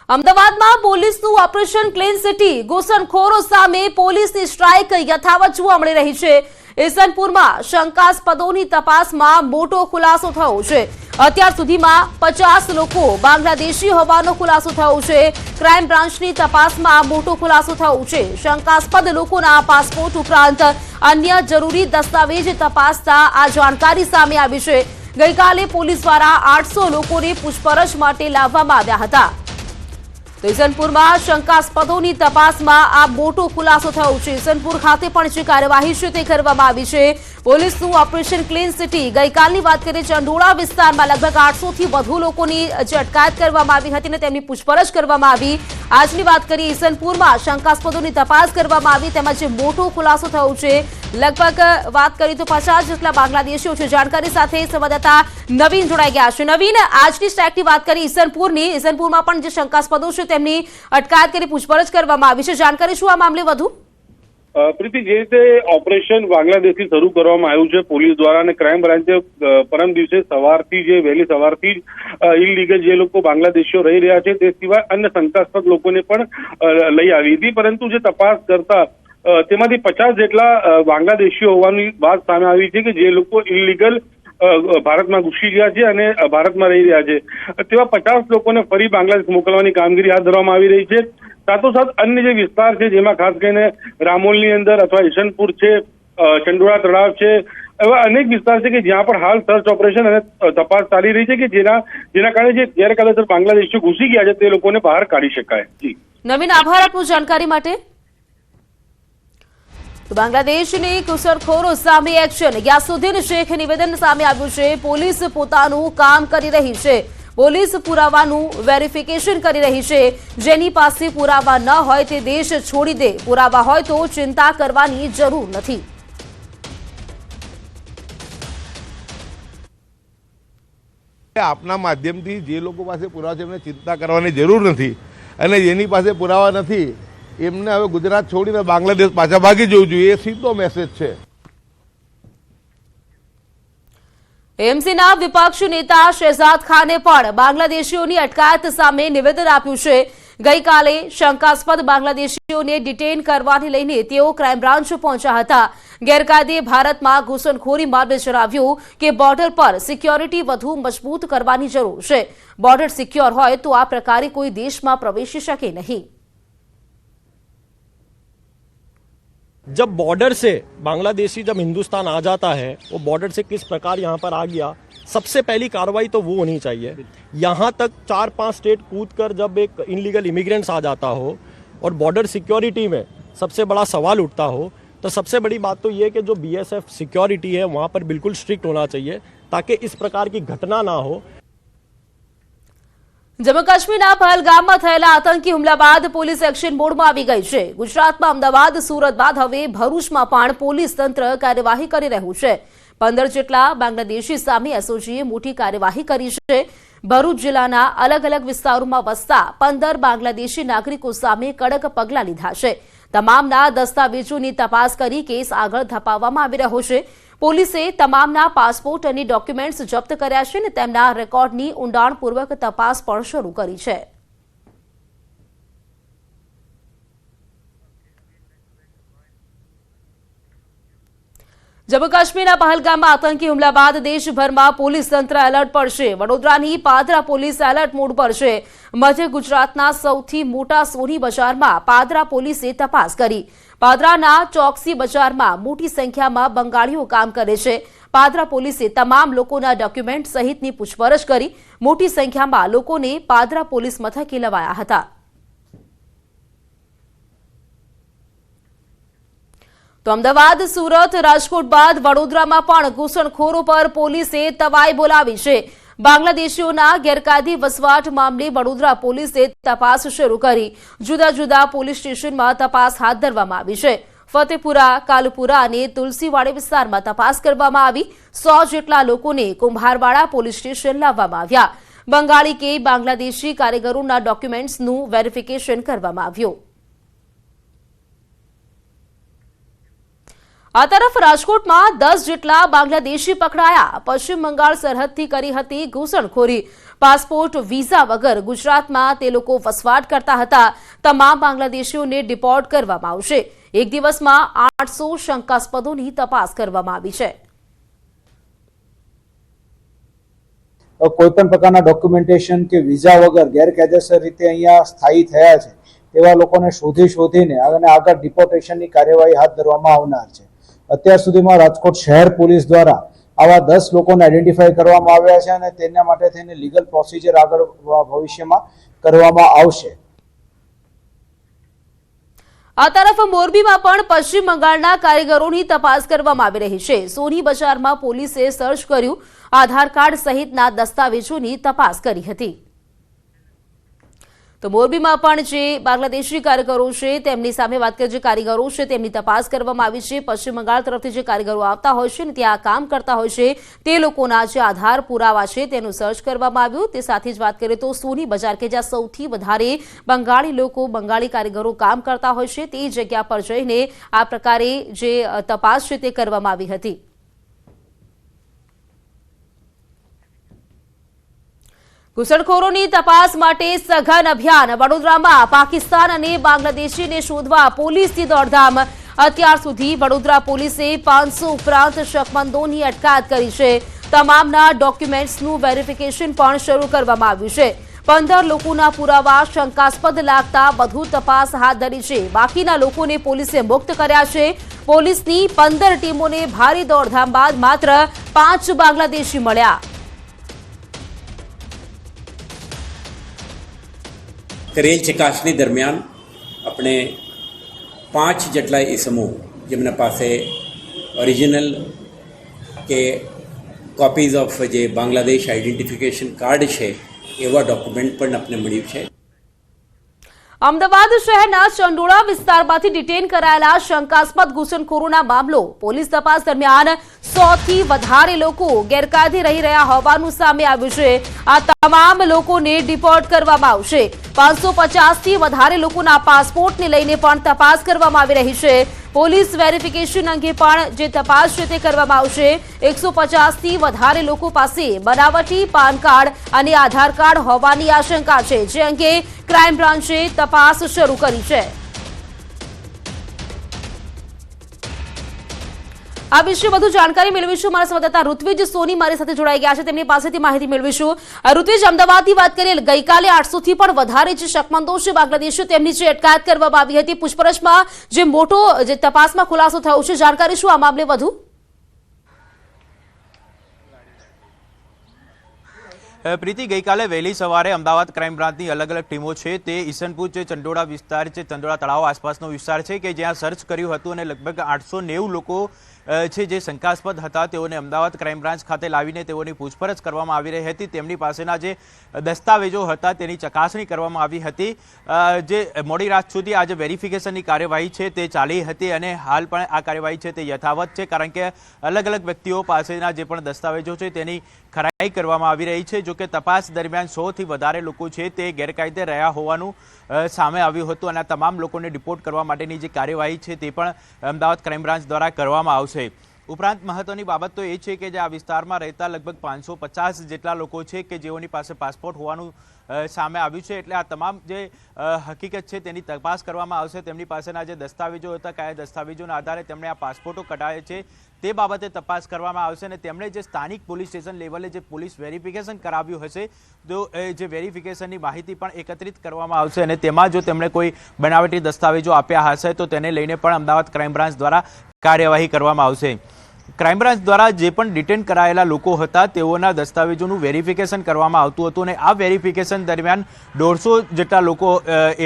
અમદાવાદમાં પોલીસનું operation clean city ઘૂસણખોરો સામે પોલીસની સ્ટ્રાઇક યથાવત જોવા મળી રહી છે। ઈસનપુરમાં શંકાસ્પદોની તપાસમાં મોટો ખુલાસો થયો છે। અત્યાર સુધીમાં 50 લોકો બાંગ્લાદેશી હોવાનો ખુલાસો થયો છે। ક્રાઇમ બ્રાન્ચની તપાસમાં મોટો ખુલાસો થયો છે। શંકાસ્પદ લોકોના પાસપોર્ટ ઉપરાંત અન્ય જરૂરી દસ્તાવેજ તપાસતા આ જાણકારી સામે આવી છે। ગઈકાલે પોલીસ દ્વારા 800 લોકોને પૂછપરછ માટે લાવવામાં આવ્યા હતા। ઈસનપુરમાં શંકાસ્પદોની તપાસમાં આ મોટો ખુલાસો થયો છે। ઈસનપુર ખાતે પણ જે કાર્યવાહી છે તે કરવામાં આવી છે। પોલીસનું ઓપરેશન ક્લીન સિટી ગઈકાલની વાત કરીએ ચંડોળા વિસ્તારમાં લગભગ 800 થી વધુ લોકોની જે અટકાયત કરવામાં આવી હતી અને તેમની પૂછપરછ કરવામાં આવી। આજની વાત કરીએ ઈસનપુરમાં શંકાસ્પદોની તપાસ કરવામાં આવી તેમાં જે મોટો ખુલાસો થયો છે લગભગ વાત કરીએ તો 50 જેટલા બાંગ્લાદેશીઓ છે। જાણકારી સાથે સંવાદદાતા નવીન જોડાઈ ગયા છે। નવીન, આજની સ્ટ્રાઇકની વાત કરી ઈસનપુરમાં પણ જે શંકાસ્પદો છે તેમની અટકાયત કરી પૂછપરછ કરવામાં આવી છે। જાણકારી શું આ મામલે વધુ? પ્રીતિ, જે રીતે ઓપરેશન બાંગ્લાદેશથી શરૂ કરવામાં આવ્યું છે પોલીસ દ્વારા અને ક્રાઇમ બ્રાન્ચે પરમ દિવસે વહેલી સવારથી જ ઇલીગલ જે લોકો બાંગ્લાદેશીઓ રહી રહ્યા છે તે સિવાય અન્ય શંકાસ્પદ લોકોને પણ લઈ આવી હતી, પરંતુ જે તપાસ કરતા તેમાંથી 50 જેટલા બાંગ્લાદેશીઓ હોવાની વાત સામે આવી છે કે જે લોકો ઇલીગલ ભારતમાં ઘૂસી ગયા છે અને ભારતમાં રહી રહ્યા છે। તેવા 50 લોકોને ફરી બાંગ્લાદેશ મોકલવાની કામગીરી હાથ ધરવામાં આવી રહી છે। સાથોસાથ અન્ય જે વિસ્તાર છે જેમાં ખાસ કરીને રામોલની અંદર અથવા ઈશનપુર છે, ચંડોળા તળાવ છે, એવા અનેક વિસ્તાર છે કે જ્યાં પણ હાલ સર્ચ ઓપરેશન અને તપાસ ચાલી રહી છે કે જેના કારણે જે ગેરકાયદેસર બાંગ્લાદેશીઓ ઘૂસી ગયા છે તે લોકોને બહાર કાઢી શકાય। જી નવીન, આભાર આપની જાણકારી માટે। બાંગ્લાદેશની ઘૂસણખોરો સામે એક્શન, ગ્યાસુદ્દીન શેખ નિવેદન સામે આવ્યું છે। પોલીસ પોતાનું કામ કરી રહી છે। પોલીસ પુરાવાનું વેરિફિકેશન કરી રહી છે। જેની પાસે પુરાવા ન હોય તે દેશ છોડી દે, પુરાવા હોય તો ચિંતા કરવાની જરૂર નથી। આપના માધ્યમથી જે લોકો પાસે પુરાવા છે એમને ચિંતા કરવાની જરૂર નથી અને જેની પાસે પુરાવા નથી એમને હવે ગુજરાત છોડીને બાંગ્લાદેશ પાછા ભાગી જવું જોઈએ, એ સીધો મેસેજ છે। એમસીના વિપક્ષ નેતા શહેજાદ ખાને પણ બાંગ્લાદેશીઓની અટકાયત સામે નિવેદન આપ્યું છે। ગઈકાલે શંકાસ્પદ બાંગ્લાદેશીઓને ડિટેન કરવાને લઈને તેઓ ક્રાઇમ બ્રાન્ચ પહોંચ્યા હતા। ગેરકાયદે ભારતમાં ઘૂસણખોરી મામલે જણાવ્યું કે બોર્ડર પર સિક્યોરિટી વધુ મજબૂત કરવાની જરૂર છે। બોર્ડર સિક્યોર હોય તો આ પ્રકારે કોઈ દેશમાં પ્રવેશી શકે નહીં। जब बॉर्डर से बांग्लादेशी जब हिंदुस्तान आ जाता है वो बॉर्डर से किस प्रकार यहाँ पर आ गया, सबसे पहली कार्रवाई तो वो होनी चाहिए। यहाँ तक 4-5 स्टेट कूद कर जब एक इनलीगल इमिग्रेंट्स आ जाता हो और बॉर्डर सिक्योरिटी में सबसे बड़ा सवाल उठता हो तो सबसे बड़ी बात तो ये कि जो BSF सिक्योरिटी है वहाँ पर बिल्कुल स्ट्रिक्ट होना चाहिए ताकि इस प्रकार की घटना ना हो। जम्मू काश्मीરના પહલગામમાં થયેલા આતંકી હુમલા બાદ પોલીસ એક્શન મોડમાં આવી ગઈ છે। ગુજરાતમાં અમદાવાદ, સુરત બાદ હવે ભરૂચમાં પણ પોલીસ તંત્ર કાર્યવાહી કરી રહ્યું છે। 15 જેટલા બાંગ્લાદેશી સામે એસઓજીએ મોટી કાર્યવાહી કરી છે। ભરૂચ જિલ્લાના અલગ અલગ વિસ્તારોમાં વસતા 15 બાંગ્લાદેશી નાગરિકો સામે કડક પગલાં લીધા છે। તમામના દસ્તાવેજોની તપાસ કરી કેસ આગળ ધપાવવામાં આવી રહ્યો છે। પોલીસે તમામના પાસપોર્ટ અને ડોક્યુમેન્ટ્સ જપ્ત કર્યા છે અને તેમના રેકોર્ડની ઊંડાણપૂર્વક તપાસ પણ શરૂ કરી છે। જમ્મુ કાશ્મીરના પહલગામમાં આતંકી હુમલા બાદ દેશભરમાં પોલીસ તંત્ર એલર્ટ પર છે। વડોદરાની પાદરા પોલીસ એલર્ટ મોડ પર છે। મધ્ય ગુજરાતના સૌથી મોટા સોની બજારમાં પાદરા પોલીસે તપાસ કરી। પાદરાના ચોકસી બજારમાં મોટી સંખ્યામાં બંગાળીઓ કામ કરે છે। પાદરા પોલીસે તમામ લોકોના ડોક્યુમેન્ટ સહિતની પૂછપરછ કરી। મોટી સંખ્યામાં લોકોને પાદરા પોલીસ મથકે લવાયા હતા। તો અમદાવાદ, સુરત, રાજકોટ બાદ વડોદરામાં પણ ઘૂસણખોરો પર પોલીસે તવાઈ બોલાવી છે। બાંગ્લાદેશીઓના ગેરકાયદે વસવાટ મામલે વડોદરા પોલીસે તપાસ શરૂ કરી। જુદા જુદા પોલીસ સ્ટેશનમાં તપાસ હાથ ધરવામાં આવી છે। ફતેપુરા, કાલુપુરા અને તુલસીવાડી વિસ્તારમાં તપાસ કરવામાં આવી। 100 જેટલા લોકોને કુંભારવાડા પોલીસ સ્ટેશન લાવવામાં આવ્યા। બંગાળી કે બાંગ્લાદેશી કારીગરોના ડોક્યુમેન્ટ્સનું વેરિફિકેશન કરવામાં આવ્યું। આ તરફ રાજકોટમાં 10 જેટલા બાંગ્લાદેશી પકડાયા. પશ્ચિમ બંગાળ સરહદથી કરી હતી ઘૂસણખોરી. પાસપોર્ટ વિઝા વગર ગુજરાતમાં તે લોકો વસવાટ કરતા હતા. તમામ બાંગ્લાદેશીઓને ડિપોર્ટ કરવામાં આવશે. એક દિવસમાં 800 શંકાસ્પદોની તપાસ કરવામાં આવી છે. કોઈપણ પ્રકારના ડોક્યુમેન્ટેશન કે વિઝા વગર ગેરકાયદેસર રીતે અહીંયા સ્થાયી થયા છે તેવા લોકોને શોધીને અને આગળ ડિપોર્ટેશનની કાર્યવાહી હાથ ધરવામાં આવનાર છે. અત્યાર સુધીમાં રાજકોટ શહેર પોલીસ દ્વારા આવા 10 લોકોને આઈડેન્ટિફાઈ કરવામાં આવ્યા છે અને તેના માટે થઈને લીગલ પ્રોસિજર આગળ ભવિષ્યમાં કરવામાં આવશે. આ તરફ મોરબીમાં પણ પશ્ચિમ બંગાળના કારીગરોની તપાસ કરવામાં આવી રહી છે. સોની બજારમાં પોલીસે સર્ચ કર્યું. આધાર કાર્ડ સહિતના દસ્તાવેજોની તપાસ કરી હતી. તો મોરબીમાં પણ જે બાંગ્લાદેશી કારીગરો છે તેમની સામે વાત કરીએ, જે કારીગરો છે તેમની તપાસ કરવામાં આવી છે. પશ્ચિમ બંગાળ તરફથી જે કારીગરો આવતા હોય છે ને ત્યાં કામ કરતા હોય છે તે લોકોના જે આધાર પુરાવા છે તેનું સર્ચ કરવામાં આવ્યું. તે સાથે જ વાત કરીએ તો સોની બજાર કે જ્યાં સૌથી વધારે બંગાળી લોકો, બંગાળી કારીગરો કામ કરતા હોય છે તે જગ્યા પર જઈને આ પ્રકારે જે તપાસ છે તે કરવામાં આવી હતી. ઘૂસણખોરોની તપાસ માટે સઘન અભિયાન. વડોદરામાં પાકિસ્તાન અને બાંગ્લાદેશીને શોધવા પોલીસની દોડધામ. અત્યાર સુધી વડોદરા પોલીસે 500 ઉપરાંત શકમંદોની અટકાયત કરી છે. તમામના ડોક્યુમેન્ટ્સનું વેરિફિકેશન પણ શરૂ કરવામાં આવ્યું છે. 15 લોકોના પુરાવા શંકાસ્પદ લાગતા વધુ તપાસ હાથ ધરી છે. બાકીના લોકોને પોલીસે મુક્ત કર્યા છે. પોલીસની 15 ટીમોને ભારે દોડધામ બાદ માત્ર 5 બાંગ્લાદેશી મળ્યા. કરેલ ચકાસણી દરમિયાન આપણે 5 જેટલા ઇસમો જેમના પાસે ઓરિજિનલ કે કોપીઝ ઓફ જે બાંગ્લાદેશ આઈડેન્ટિફિકેશન કાર્ડ છે એવા ડોક્યુમેન્ટ પણ આપણે મળ્યું છે. અમદાવાદ શહેરના ચંડોળા વિસ્તારમાંથી ડિટેન કરાયેલા શંકાસ્પદ ઘૂસણખોરોના મામલો. પોલીસ તપાસ દરમિયાન 100 થી વધારે લોકો ગેરકાયદે રહી રહ્યા હોવાનું સામે આવ્યું છે. આ તમામ લોકોને ડિપોર્ટ કરવામાં આવશે. 550 થી વધારે લોકોના પાસપોર્ટને લઈને પણ તપાસ કરવામાં આવી રહી છે. પોલીસ વેરિફિકેશન અંગે પણ જે તપાસ છે તે કરવામાં આવશે. 150 થી વધારે લોકો પાસે બનાવટી પાન કાર્ડ અને આધાર કાર્ડ હોવાની આશંકા છે, જે અંગે ક્રાઇમ બ્રાન્ચે તપાસ શરૂ કરી છે. આ વિશે વધુ જાણકારી મેળવીશું. મારા સંવાદદાતા ઋત્વિજ સોની મારી સાથે જોડાઈ ગયા છે, તેમની પાસેથી માહિતી મેળવીશું. ઋત્વિજ, અમદાવાદની વાત કરીએ, ગઈકાલે 800 થી પણ વધારે જે શકમંદો છે બાંગ્લાદેશીઓ તેમની જે અટકાયત કરવામાં આવી હતી. પૂછપરછમાં જે મોટો જે તપાસમાં ખુલાસો થયો છે, જાણકારી શું આ મામલે વધુ? પ્રીતિ, ગઈકાલે વહેલી સવારે અમદાવાદ ક્રાઇમ બ્રાન્ચની અલગ અલગ ટીમો છે તે ઈસનપુર જે ચંડોળા વિસ્તાર છે, ચંડોળા તળાવ આસપાસનો વિસ્તાર છે કે જ્યાં સર્ચ કર્યું હતું અને લગભગ 890 લોકો છે જે શંકાસ્પદ હતા તેઓને અમદાવાદ ક્રાઇમ બ્રાન્ચ ખાતે લાવીને તેઓની પૂછપરછ કરવામાં આવી રહી હતી. તેમની પાસેના જે દસ્તાવેજો હતા તેની ચકાસણી કરવામાં આવી હતી. જે મોડી રાત સુધી આ જે વેરિફિકેશનની કાર્યવાહી છે તે ચાલી હતી અને હાલ પણ આ કાર્યવાહી છે તે યથાવત છે, કારણ કે અલગ અલગ વ્યક્તિઓ પાસેના જે પણ દસ્તાવેજો છે તેની ખરાઈ કરવામાં આવી રહી છે. જોકે તપાસ દરમિયાન 100 થી વધારે લોકો છે તે ગેરકાયદે રહ્યા હોવાનું સામે આવ્યું હતું અને આ તમામ લોકોને ડિપોર્ટ કરવા માટેની જે કાર્યવાહી છે તે પણ અમદાવાદ ક્રાઇમ બ્રાન્ચ દ્વારા કરવામાં આવશે. ઉપરાંત મહત્વની બાબત તો એ છે કે જે આ વિસ્તારમાં રહેતા લગભગ 550 જેટલા લોકો છે કે જેઓની પાસે પાસપોર્ટ હોવાનું સામે આવ્યું છે. એટલે આ તમામ જે હકીકત છે તેની તપાસ કરવામાં આવશે. તેમની પાસેના જે દસ્તાવેજો હતા, કયા દસ્તાવેજોના આધારે તેમણે આ પાસપોર્ટો કઢાવ્યા છે તે બાબતે તપાસ કરવામાં આવશે અને તેમણે જે સ્થાનિક પોલીસ સ્ટેશન લેવલે જે પોલીસ વેરિફિકેશન કરાવ્યું હશે તો જે વેરિફિકેશનની માહિતી પણ એકત્રિત કરવામાં આવશે અને તેમાં જો તેમણે કોઈ બનાવટી દસ્તાવેજો આપ્યા હશે તો તેને લઈને પણ અમદાવાદ ક્રાઇમ બ્રાન્ચ દ્વારા કાર્યવાહી કરવામાં આવશે. ક્રાઇમ બ્રાન્ચ દ્વારા જે પણ ડિટેન કરાયેલા લોકો હતા તેઓના દસ્તાવેજોનું વેરિફિકેશન કરવામાં આવતું હતું અને આ વેરિફિકેશન દરમિયાન 150 જેટલા લોકો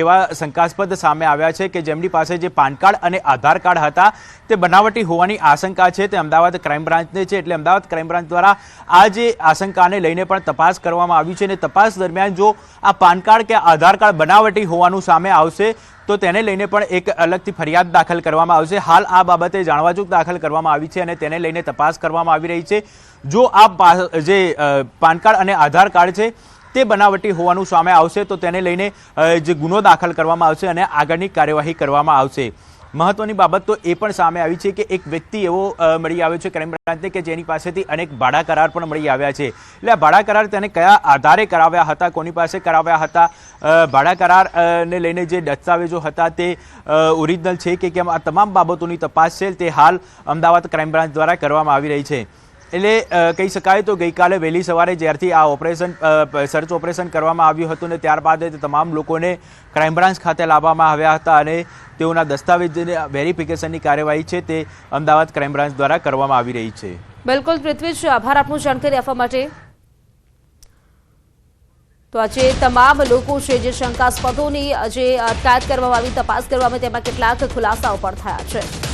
એવા શંકાસ્પદ સામે આવ્યા છે કે જેમની પાસે જે પાન કાર્ડ અને આધાર કાર્ડ હતા તે બનાવટી હોવાની આશંકા છે. તે અમદાવાદ ક્રાઇમ બ્રાન્ચને છે, એટલે અમદાવાદ ક્રાઇમ બ્રાન્ચ દ્વારા આ જે આશંકાને લઈને પણ તપાસ કરવામાં આવી છે અને તપાસ દરમિયાન જો આ પાન કાર્ડ કે આધાર કાર્ડ બનાવટી હોવાનું સામે આવશે તો તેને લઈને પણ એક અલગથી ફરિયાદ દાખલ કરવામાં આવશે. હાલ આ બાબતે જાણવાજોગ દાખલ કરવામાં આવી છે અને તેને લઈને તપાસ કરવામાં આવી રહી છે. જો આ જે પાન કાર્ડ અને આધાર કાર્ડ છે તે બનાવટી હોવાનું સામે આવશે તો તેને લઈને જે ગુનો દાખલ કરવામાં આવશે અને આગળની કાર્યવાહી કરવામાં આવશે. મહત્વની બાબત તો એ પણ સામે આવી છે કે એક વ્યક્તિ એવો મળી આવ્યો છે ક્રાઇમ બ્રાન્ચને કે જેની પાસેથી અનેક ભાડા કરાર પણ મળી આવ્યા છે. એટલે આ ભાડા કરાર તેને કયા આધારે કરાવ્યા હતા, કોની પાસે કરાવ્યા હતા, ભાડા કરાર ને લઈને જે દસ્તાવેજો હતા તે ઓરિજિનલ છે કે કેમ, આ તમામ બાબતોની તપાસ છે તે હાલ અમદાવાદ ક્રાઇમ બ્રાન્ચ દ્વારા કરવામાં આવી રહી છે. એટલે કહી શકાય તો ગઈકાલે વહેલી સવારે જ્યારથી આ ઓપરેશન સર્ચ ઓપરેશન કરવામાં આવ્યું હતું ને ત્યારબાદ તે તમામ લોકોને ક્રાઇમ બ્રાન્ચ ખાતે લાવવામાં આવ્યા હતા અને તેઓના દસ્તાવેજ વેરિફિકેશનની કાર્યવાહી છે તે અમદાવાદ ક્રાઇમ બ્રાન્ચ દ્વારા કરવામાં આવી રહી છે. બિલકુલ પૃથ્વીજ, આભાર આપનું જાણકારી આપવા માટે. તો આજે તમામ લોકો છે જે શંકાસ્પદોની જે અટકાયત કરવામાં આવી, તપાસ કરવામાં, તેમાં કેટલાક ખુલાસાઓ પણ થયા છે.